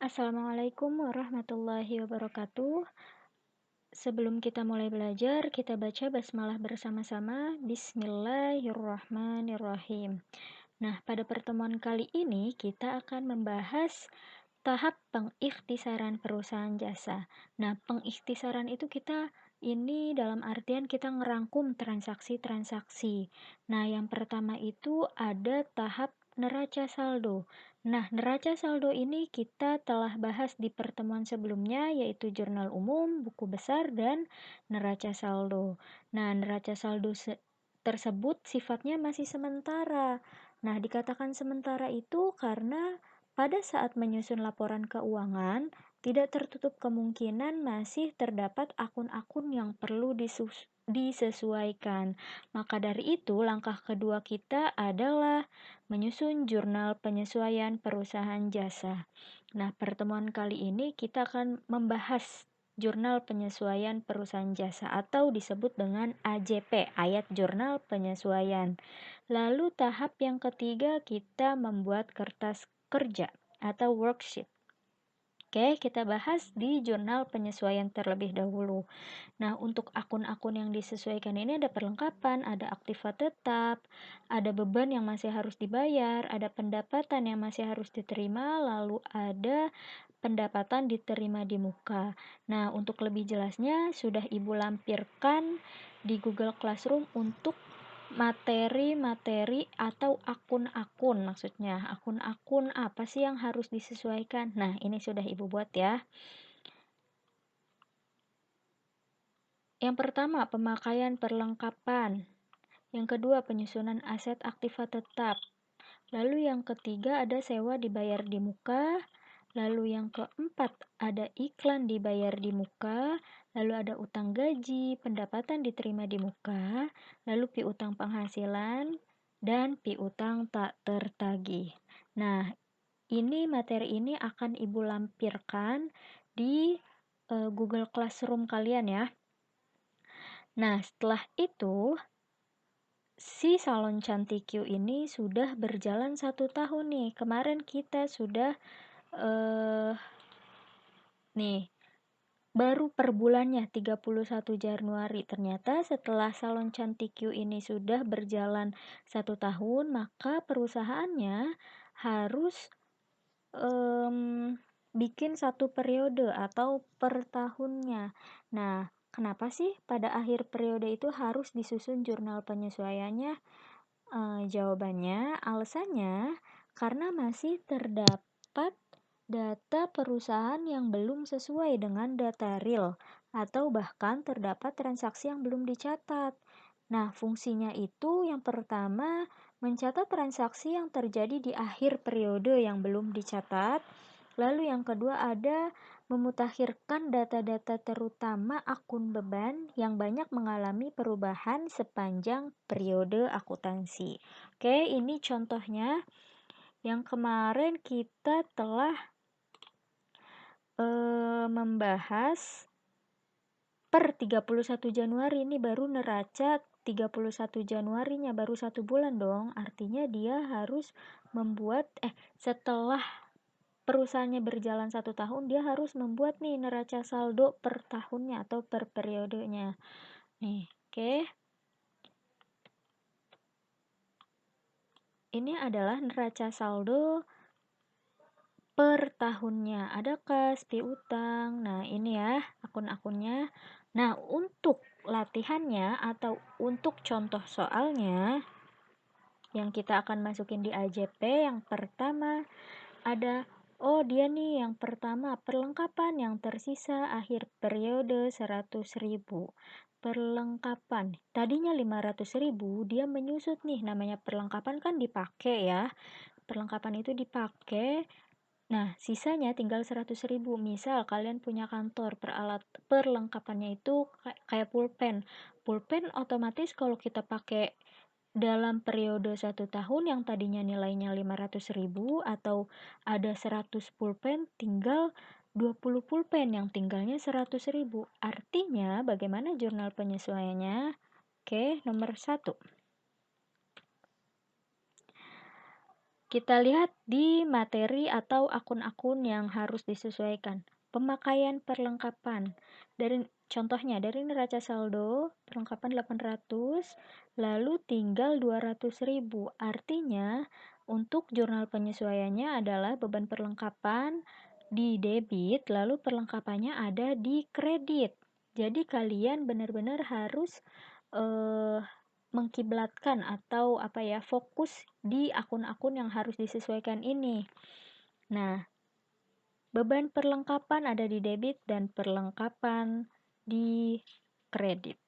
Assalamualaikum warahmatullahi wabarakatuh. Sebelum kita mulai belajar, kita baca basmalah bersama-sama. Bismillahirrahmanirrahim. Nah, pada pertemuan kali ini kita akan membahas tahap pengikhtisaran perusahaan jasa. Nah, pengikhtisaran itu kita ini dalam artian kita ngerangkum transaksi-transaksi. Nah, yang pertama itu ada tahap neraca saldo. Nah, neraca saldo ini kita telah bahas di pertemuan sebelumnya, yaitu jurnal umum, buku besar, dan neraca saldo. Nah, neraca saldo tersebut sifatnya masih sementara. Nah, dikatakan sementara itu karena pada saat menyusun laporan keuangan, tidak tertutup kemungkinan masih terdapat akun-akun yang perlu disesuaikan. Maka dari itu, langkah kedua kita adalah menyusun jurnal penyesuaian perusahaan jasa. Nah, pertemuan kali ini kita akan membahas jurnal penyesuaian perusahaan jasa atau disebut dengan AJP, ayat jurnal penyesuaian. Lalu tahap yang ketiga kita membuat kertas kerja atau worksheet. Oke, kita bahas di jurnal penyesuaian terlebih dahulu. Nah, untuk akun-akun yang disesuaikan ini ada perlengkapan, ada aktiva tetap, ada beban yang masih harus dibayar, ada pendapatan yang masih harus diterima, lalu ada pendapatan diterima di muka. Nah, untuk lebih jelasnya sudah Ibu lampirkan di Google Classroom untuk materi-materi atau akun-akun, maksudnya akun-akun apa sih yang harus disesuaikan. Nah, ini sudah Ibu buat ya. Yang pertama, pemakaian perlengkapan. Yang kedua, penyusunan aset aktiva tetap. Lalu yang ketiga ada sewa dibayar di muka. Lalu yang keempat ada iklan dibayar di muka. Lalu ada utang gaji, pendapatan diterima di muka. Lalu piutang penghasilan dan piutang tak tertagih. Nah, materi ini akan Ibu lampirkan di Google Classroom kalian ya. Nah, setelah itu si salon cantik Q ini sudah berjalan 1 tahun nih. Kemarin kita sudah baru per bulannya 31 Januari. Ternyata setelah salon cantik Q ini sudah berjalan 1 tahun, maka perusahaannya harus bikin 1 periode atau per tahunnya. Nah, kenapa sih pada akhir periode itu harus disusun jurnal penyesuaiannya? Jawabannya, alasannya karena masih terdapat data perusahaan yang belum sesuai dengan data real atau bahkan terdapat transaksi yang belum dicatat. Nah, fungsinya itu yang pertama mencatat transaksi yang terjadi di akhir periode yang belum dicatat. Lalu yang kedua ada memutakhirkan data-data terutama akun beban yang banyak mengalami perubahan sepanjang periode akuntansi. Oke, ini contohnya yang kemarin kita telah membahas per 31 Januari. Ini baru neraca 31 Januarinya, baru 1 bulan dong. Artinya dia harus membuat setelah perusahaannya berjalan 1 tahun, dia harus membuat nih neraca saldo per tahunnya atau per periodenya. Nih, oke. Ini adalah neraca saldo per tahunnya. Ada kas, piutang. Nah, ini ya akun-akunnya. Nah, untuk latihannya atau untuk contoh soalnya yang kita akan masukin di AJP, yang pertama ada dia nih yang pertama perlengkapan yang tersisa akhir periode 100.000. Perlengkapan tadinya 500.000, dia menyusut nih, namanya perlengkapan kan dipakai ya. Perlengkapan itu dipakai. Nah, sisanya tinggal 100.000. Misal kalian punya kantor, perlengkapannya itu kayak pulpen. Pulpen otomatis kalau kita pakai dalam periode 1 tahun yang tadinya nilainya 500.000 atau ada 100 pulpen, tinggal 20 pulpen yang tinggalnya 100.000. Artinya bagaimana jurnal penyesuaiannya? Oke, nomor 1. Kita lihat di materi atau akun-akun yang harus disesuaikan. Pemakaian perlengkapan. Contohnya dari neraca saldo perlengkapan 800, lalu tinggal 200.000. Artinya untuk jurnal penyesuaiannya adalah beban perlengkapan di debit, lalu perlengkapannya ada di kredit. Jadi kalian benar-benar harus mengkiblatkan atau fokus di akun-akun yang harus disesuaikan ini. Nah, beban perlengkapan ada di debit dan perlengkapan di kredit.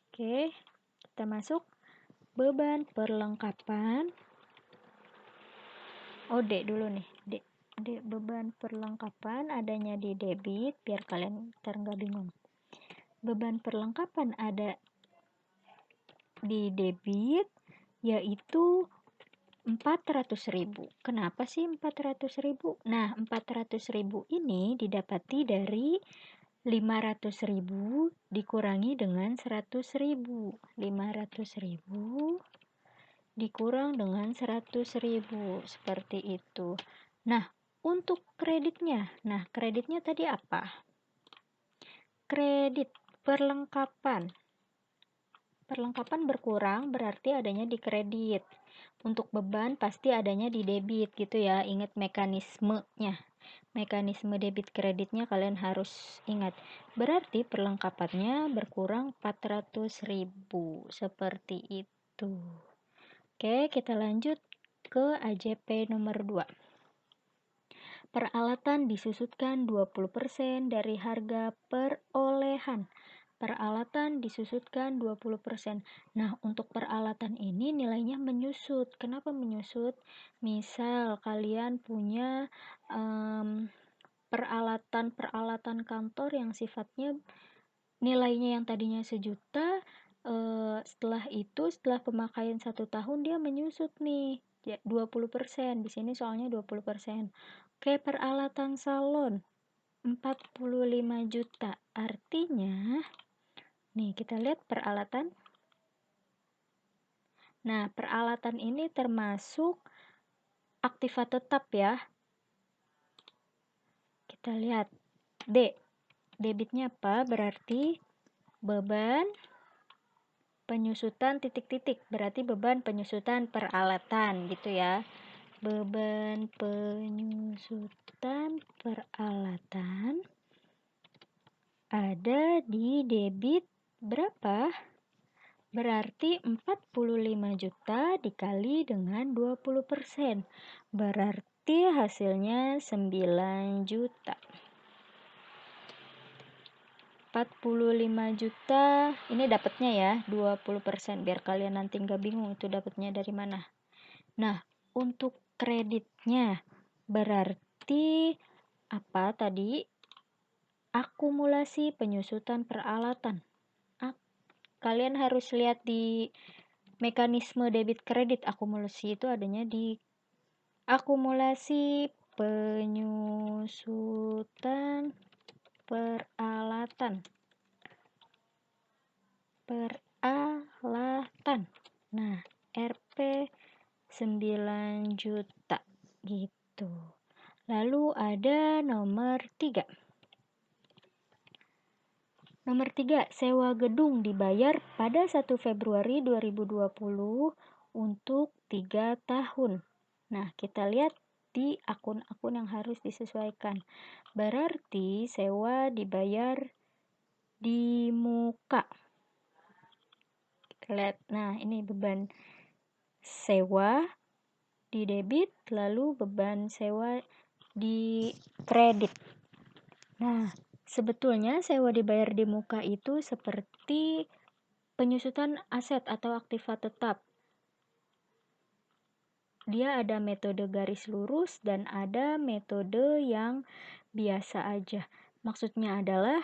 Oke, kita masuk beban perlengkapan. D dulu nih. D beban perlengkapan adanya di debit biar kalian nggak bingung. Beban perlengkapan ada di debit yaitu 400.000. Kenapa sih 400.000? Nah, 400.000 ini didapati dari 500.000 dikurangi dengan 100.000. 500.000 dikurang dengan 100.000. Seperti itu. Nah, untuk kreditnya. Nah, kreditnya tadi apa? Kredit perlengkapan. Perlengkapan berkurang berarti adanya di kredit. Untuk beban pasti adanya di debit gitu ya. Ingat mekanismenya. Mekanisme debit kreditnya kalian harus ingat. Berarti perlengkapannya berkurang 400.000. Seperti itu. Oke, kita lanjut ke AJP nomor 2. Peralatan disusutkan 20% dari harga perolehan. Peralatan disusutkan 20%. Nah, untuk peralatan ini nilainya menyusut. Kenapa menyusut? Misal kalian punya peralatan-peralatan kantor yang sifatnya nilainya yang tadinya 1 juta, setelah pemakaian 1 tahun dia menyusut nih, 20%. Di sini soalnya 20%. Oke, peralatan salon 45 juta. Artinya nih, kita lihat peralatan. Nah, peralatan ini termasuk aktiva tetap ya. Kita lihat D. Debitnya apa? Berarti beban penyusutan titik-titik. Berarti beban penyusutan peralatan gitu ya. Beban penyusutan peralatan ada di debit berapa? Berarti 45 juta dikali dengan 20%. Berarti hasilnya 9 juta. 45 juta ini dapatnya ya 20%, biar kalian nanti nggak bingung itu dapatnya dari mana. Nah, untuk kreditnya berarti apa tadi? Akumulasi penyusutan peralatan. Kalian harus lihat di mekanisme debit kredit. Akumulasi itu adanya di akumulasi penyusutan peralatan. Nah, RP 9 juta gitu. Lalu ada nomor 3. Nomor 3, sewa gedung dibayar pada 1 Februari 2020 untuk 3 tahun. Nah, kita lihat di akun-akun yang harus disesuaikan. Berarti sewa dibayar di muka. Kita lihat. Nah, ini beban sewa di debit, lalu beban sewa di kredit. Nah, sebetulnya sewa dibayar di muka itu seperti penyusutan aset atau aktiva tetap. Dia ada metode garis lurus dan ada metode yang biasa aja. Maksudnya adalah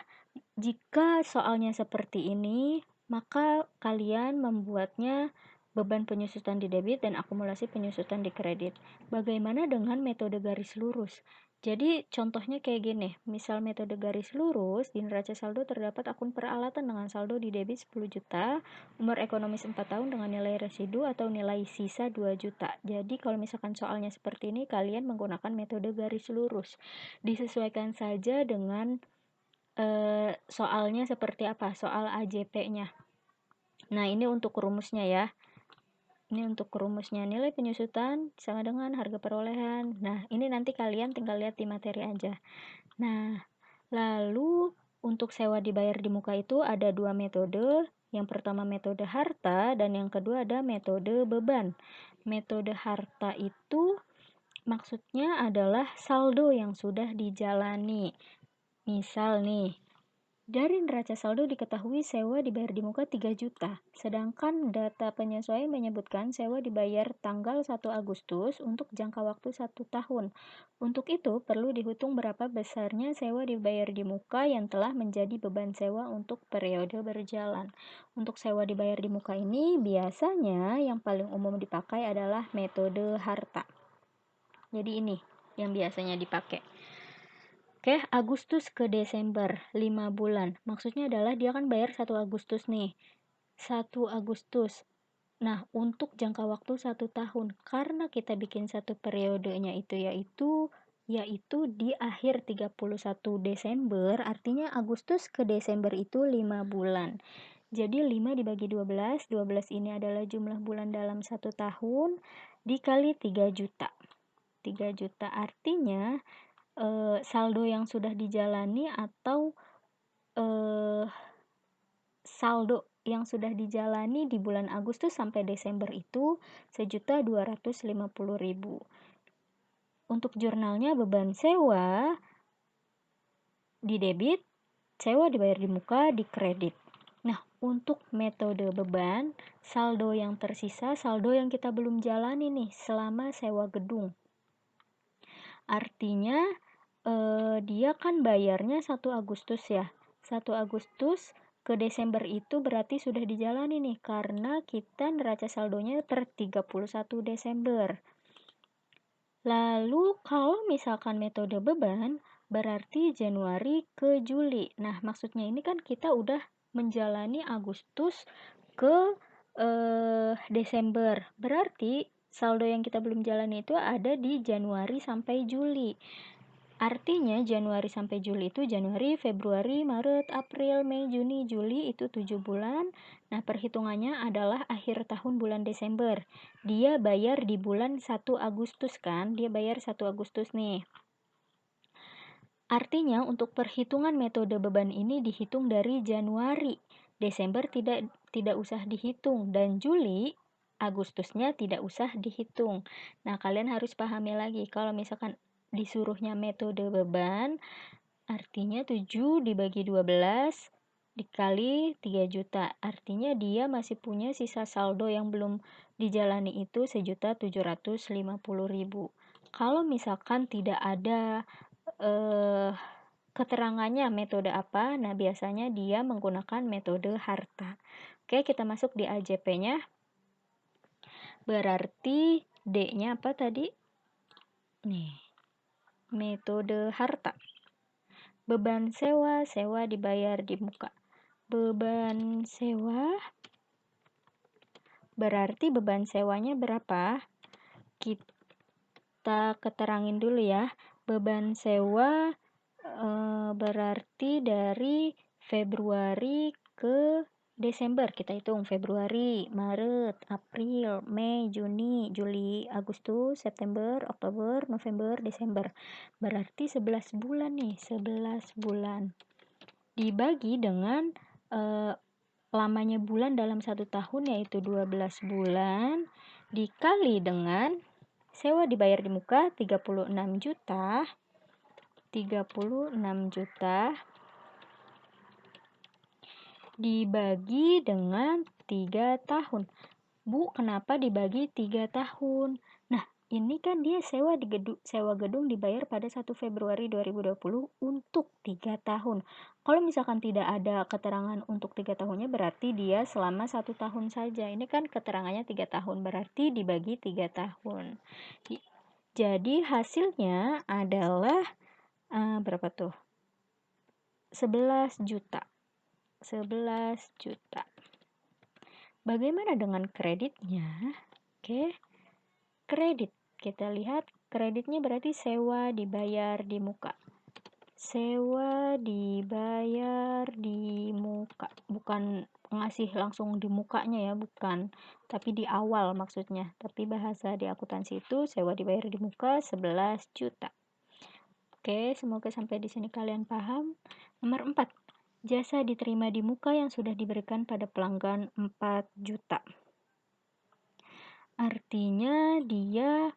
jika soalnya seperti ini, maka kalian membuatnya beban penyusutan di debit dan akumulasi penyusutan di kredit. Bagaimana dengan metode garis lurus? Jadi contohnya kayak gini, misal metode garis lurus, di neraca saldo terdapat akun peralatan dengan saldo di debit 10 juta, umur ekonomis 4 tahun dengan nilai residu atau nilai sisa 2 juta. Jadi kalau misalkan soalnya seperti ini, kalian menggunakan metode garis lurus. Disesuaikan saja dengan soalnya seperti apa, soal AJP-nya. Nah, ini untuk rumusnya ya. Ini untuk rumusnya, nilai penyusutan sama dengan harga perolehan. Nah, ini nanti kalian tinggal lihat di materi aja. Nah, lalu untuk sewa dibayar di muka itu ada dua metode. Yang pertama metode harta dan yang kedua ada metode beban. Metode harta itu maksudnya adalah saldo yang sudah dijalani. Misal nih, dari neraca saldo diketahui sewa dibayar di muka 3 juta, sedangkan data penyesuaian menyebutkan sewa dibayar tanggal 1 Agustus untuk jangka waktu 1 tahun. Untuk itu, perlu dihitung berapa besarnya sewa dibayar di muka yang telah menjadi beban sewa untuk periode berjalan. Untuk sewa dibayar di muka ini, biasanya yang paling umum dipakai adalah metode harta. Jadi ini yang biasanya dipakai. Oke, Agustus ke Desember, 5 bulan. Maksudnya adalah dia kan bayar 1 Agustus nih. 1 Agustus. Nah, untuk jangka waktu 1 tahun. Karena kita bikin satu periodenya itu yaitu di akhir 31 Desember, artinya Agustus ke Desember itu 5 bulan. Jadi 5 dibagi 12, 12 ini adalah jumlah bulan dalam 1 tahun, dikali 3 juta. 3 juta artinya saldo yang sudah dijalani atau saldo yang sudah dijalani di bulan Agustus sampai Desember itu 1.250.000. Untuk jurnalnya beban sewa di debit, sewa dibayar di muka, di kredit. Nah, untuk metode beban, saldo yang tersisa, saldo yang kita belum jalani nih selama sewa gedung. Artinya dia kan bayarnya 1 Agustus ya. 1 Agustus ke Desember itu berarti sudah dijalani nih karena kita neraca saldonya per 31 Desember. Lalu kalau misalkan metode beban berarti Januari ke Juli. Nah, maksudnya ini kan kita udah menjalani Agustus ke Desember. Berarti saldo yang kita belum jalani itu ada di Januari sampai Juli. Artinya Januari sampai Juli itu Januari, Februari, Maret, April, Mei, Juni, Juli itu 7 bulan. Nah, perhitungannya adalah akhir tahun bulan Desember. Dia bayar di bulan 1 Agustus kan? Dia bayar 1 Agustus nih. Artinya untuk perhitungan metode beban ini dihitung dari Januari. Desember tidak usah dihitung dan Juli, Agustusnya tidak usah dihitung. Nah, kalian harus pahami lagi kalau misalkan disuruhnya metode beban, artinya 7 dibagi 12 dikali 3 juta. Artinya dia masih punya sisa saldo yang belum dijalani itu 1.750.000. Kalau misalkan tidak ada keterangannya metode apa, nah biasanya dia menggunakan metode harta. Oke, kita masuk di AJP-nya. Berarti D-nya apa tadi? Nih, metode harta. Beban sewa, sewa dibayar di muka. Beban sewa, berarti beban sewanya berapa? Kita keterangin dulu ya. Beban sewa berarti dari Februari ke Desember. Kita hitung Februari, Maret, April, Mei, Juni, Juli, Agustus, September, Oktober, November, Desember. Berarti 11 bulan nih, 11 bulan. Dibagi dengan lamanya bulan dalam 1 tahun yaitu 12 bulan dikali dengan sewa dibayar di muka 36 juta. 36 juta dibagi dengan 3 tahun. Bu, kenapa dibagi 3 tahun? Nah, ini kan dia sewa gedung dibayar pada 1 Februari 2020 untuk 3 tahun. Kalau misalkan tidak ada keterangan untuk 3 tahunnya berarti dia selama 1 tahun saja. Ini kan keterangannya 3 tahun berarti dibagi 3 tahun. Jadi hasilnya adalah berapa tuh? 11 juta. 11 juta. Bagaimana dengan kreditnya? Oke, kredit. Kita lihat kreditnya berarti sewa dibayar di muka. Sewa dibayar di muka. Bukan ngasih langsung di mukanya ya, bukan. Tapi di awal maksudnya. Tapi bahasa di akuntansi itu sewa dibayar di muka 11 juta. Oke, semoga sampai di sini kalian paham. Nomor 4. Jasa diterima di muka yang sudah diberikan pada pelanggan 4 juta. Artinya dia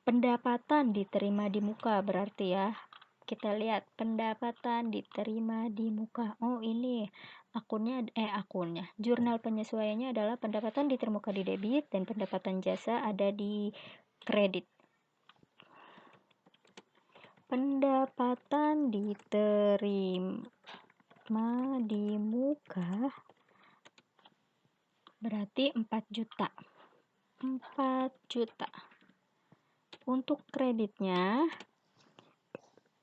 pendapatan diterima di muka berarti ya. Kita lihat pendapatan diterima di muka. Oh, ini akunnya. Jurnal penyesuaiannya adalah pendapatan diterima di debit dan pendapatan jasa ada di kredit. Pendapatan diterima di muka berarti 4 juta. 4 juta. Untuk kreditnya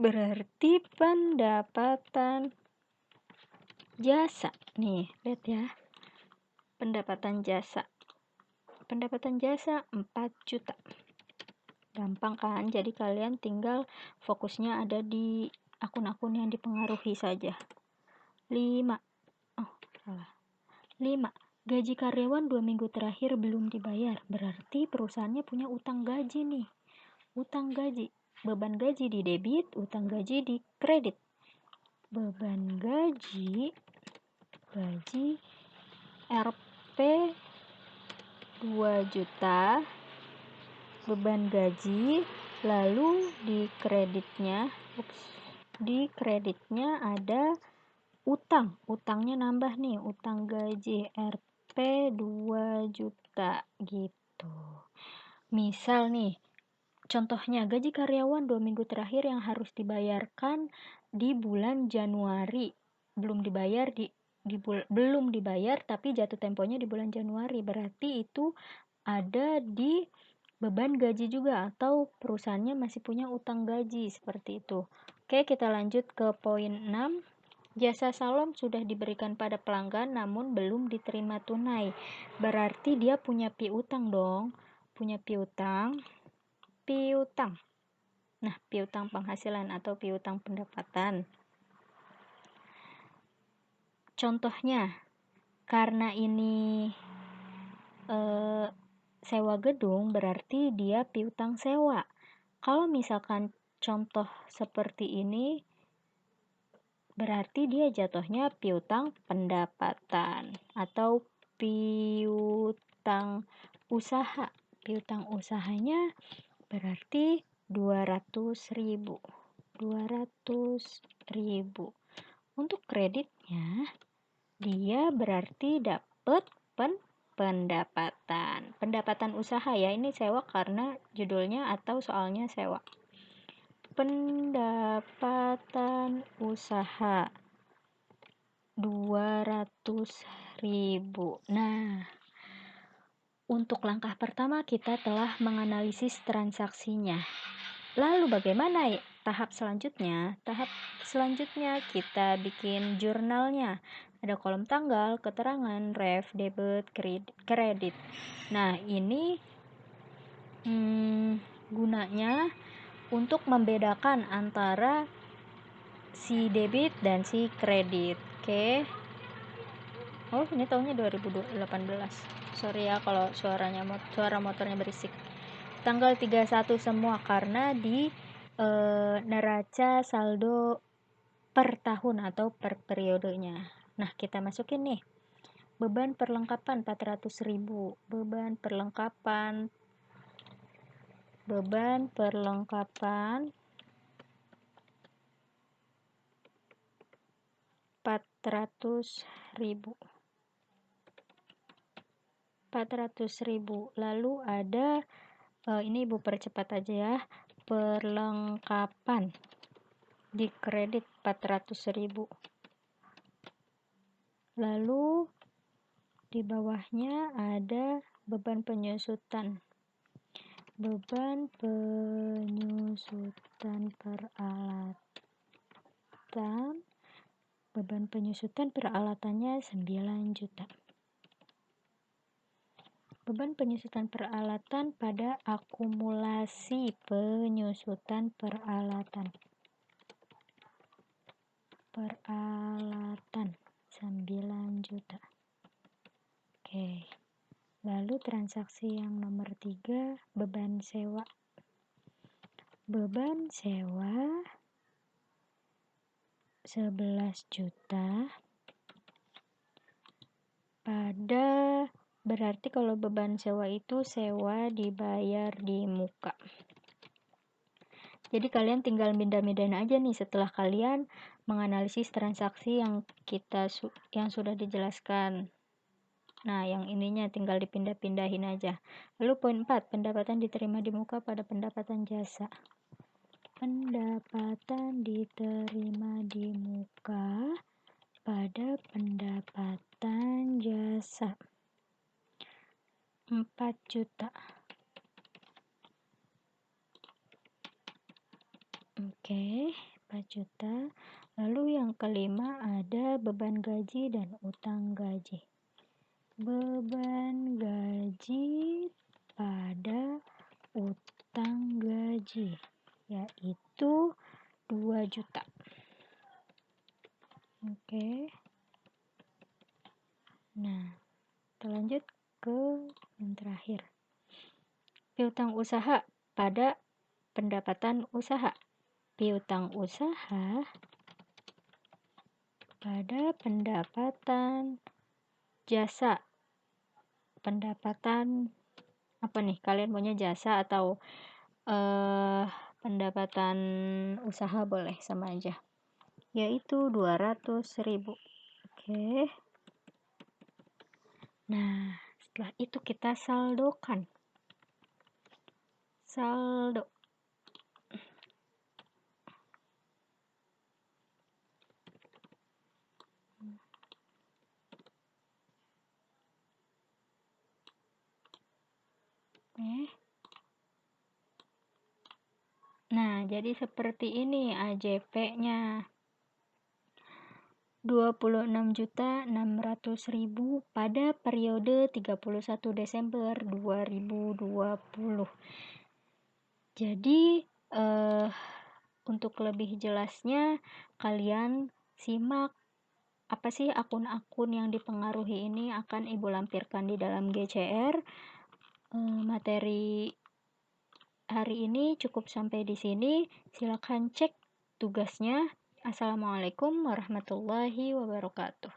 berarti pendapatan jasa. Nih, lihat ya. Pendapatan jasa. Pendapatan jasa 4 juta. Gampang kan? Jadi kalian tinggal fokusnya ada di akun-akun yang dipengaruhi saja. 5. Oh, salah. 5. Gaji karyawan 2 minggu terakhir belum dibayar. Berarti perusahaannya punya utang gaji nih. Utang gaji. Beban gaji di debit, utang gaji di kredit. Beban gaji Rp 2 juta. Beban gaji, lalu di kreditnya ada utangnya nambah nih, utang gaji Rp 2 juta gitu. Misal nih, contohnya gaji karyawan 2 minggu terakhir yang harus dibayarkan di bulan Januari, belum dibayar tapi jatuh temponya di bulan Januari, berarti itu ada di beban gaji juga atau perusahaannya masih punya utang gaji seperti itu. Oke, kita lanjut ke poin 6. Jasa salon sudah diberikan pada pelanggan namun belum diterima tunai. Berarti dia punya piutang dong. Punya piutang. Nah, piutang penghasilan atau piutang pendapatan. Contohnya, karena ini sewa gedung berarti dia piutang sewa. Kalau misalkan contoh seperti ini berarti dia jatuhnya piutang pendapatan atau piutang usaha. Piutang usahanya berarti 200.000. 200.000. Untuk kreditnya dia berarti dapat pendapatan usaha ya, ini sewa karena judulnya atau soalnya sewa. Pendapatan usaha 200.000. Nah, untuk langkah pertama kita telah menganalisis transaksinya. Lalu bagaimana ya tahap selanjutnya? Tahap selanjutnya kita bikin jurnalnya. Ada kolom tanggal, keterangan, ref, debit, kredit. Nah, ini gunanya untuk membedakan antara si debit dan si kredit. Oke. Oh, ini tahunnya 2018. Sorry ya kalau suara motornya berisik. Tanggal 31 semua karena di neraca saldo per tahun atau per periodenya. Nah, kita masukin nih. Beban perlengkapan 400.000. Beban perlengkapan 400.000. 400.000. Lalu ada ini Ibu percepat aja ya. Perlengkapan di kredit 400.000. Lalu di bawahnya ada beban penyusutan. beban penyusutan peralatan, beban penyusutan peralatannya 9 juta. Beban penyusutan peralatan pada akumulasi penyusutan peralatan 9 juta. Oke. Lalu transaksi yang nomor 3, beban sewa. Beban sewa 11 juta pada, berarti kalau beban sewa itu sewa dibayar di muka. Jadi kalian tinggal mindah-mindahin aja nih setelah kalian menganalisis transaksi yang sudah dijelaskan. Nah, yang ininya tinggal dipindah-pindahin aja. Lalu poin 4, pendapatan diterima di muka pada pendapatan jasa. Pendapatan diterima di muka pada pendapatan jasa 4 juta. Oke, 4 juta. Lalu yang kelima ada beban gaji dan utang gaji. Beban gaji pada utang gaji yaitu 2 juta. Oke. Nah, kita lanjut ke yang terakhir. Piutang usaha pada pendapatan usaha. Piutang usaha pada pendapatan jasa. Pendapatan apa nih? Kalian maunya jasa atau pendapatan usaha boleh sama aja. Yaitu 200.000. Oke. Nah, setelah itu kita saldokan. Saldo. Nah, jadi seperti ini AJP-nya. 26.600.000 pada periode 31 Desember 2020. Jadi, untuk lebih jelasnya kalian simak apa sih akun-akun yang dipengaruhi ini akan Ibu lampirkan di dalam GCR. Materi hari ini cukup sampai di sini. Silakan cek tugasnya. Assalamualaikum warahmatullahi wabarakatuh.